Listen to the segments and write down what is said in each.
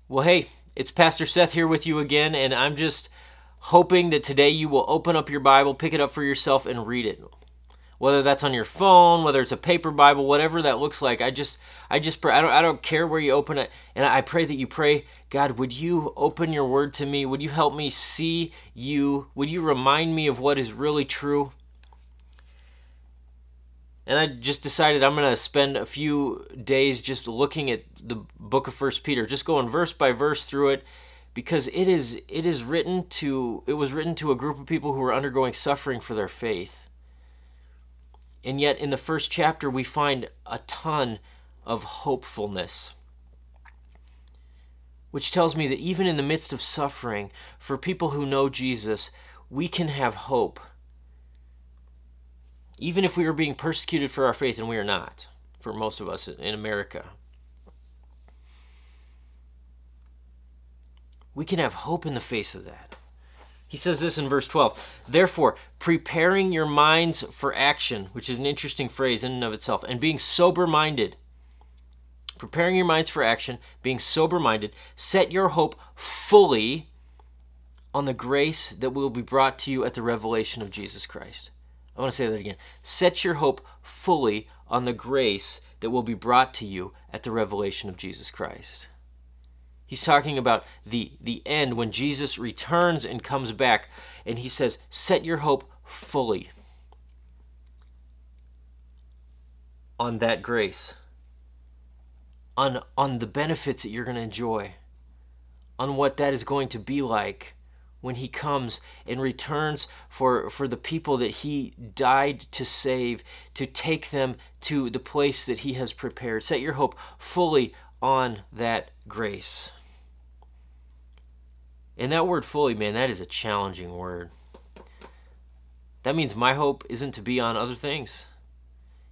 Well, hey, it's Pastor Seth here with you again, and I'm just hoping that today you will open up your Bible, pick it up for yourself, and read it. Whether that's on your phone, whether it's a paper Bible, whatever that looks like, I don't care where you open it, and I pray that you pray, God, would you open your word to me? Would you help me see you? Would you remind me of what is really true? And I just decided I'm going to spend a few days just looking at the book of First Peter, just going verse by verse through it, because it was written to a group of people who were undergoing suffering for their faith. And yet in the first chapter we find a ton of hopefulness, which tells me that even in the midst of suffering, for people who know Jesus, we can have hope. Even if we are being persecuted for our faith, and we are not, for most of us in America, we can have hope in the face of that. He says this in verse 12, therefore, preparing your minds for action, which is an interesting phrase in and of itself, and being sober-minded. Preparing your minds for action, being sober-minded, set your hope fully on the grace that will be brought to you at the revelation of Jesus Christ. I want to say that again. Set your hope fully on the grace that will be brought to you at the revelation of Jesus Christ. He's talking about the end when Jesus returns and comes back, and he says, set your hope fully on that grace, on the benefits that you're going to enjoy, on what that is going to be like when he comes and returns for the people that he died to save, to take them to the place that he has prepared. Set your hope fully on that grace. And that word fully, man, that is a challenging word. That means my hope isn't to be on other things.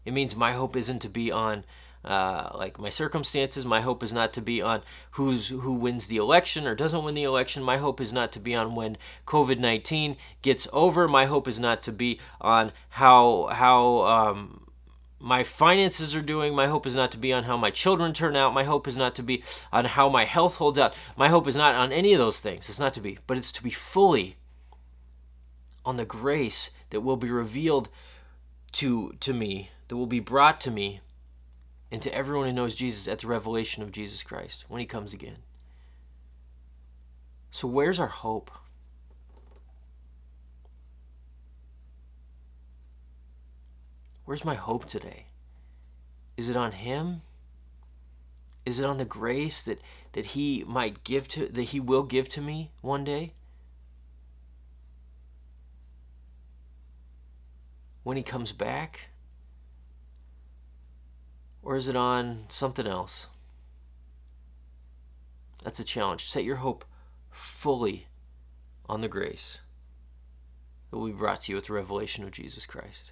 It means my hope isn't to be on like my circumstances. My hope is not to be on who wins the election or doesn't win the election. My hope is not to be on when COVID-19 gets over. My hope is not to be on how my finances are doing. My hope is not to be on how my children turn out. My hope is not to be on how my health holds out. My hope is not on any of those things. It's not to be, but it's to be fully on the grace that will be revealed to me, that will be brought to me, and to everyone who knows Jesus at the revelation of Jesus Christ when he comes again. So where's our hope? Where's my hope today? Is it on him? Is it on the grace that he might give to, that he will give to me one day? When he comes back? Or is it on something else? That's a challenge. Set your hope fully on the grace that will be brought to you at the revelation of Jesus Christ.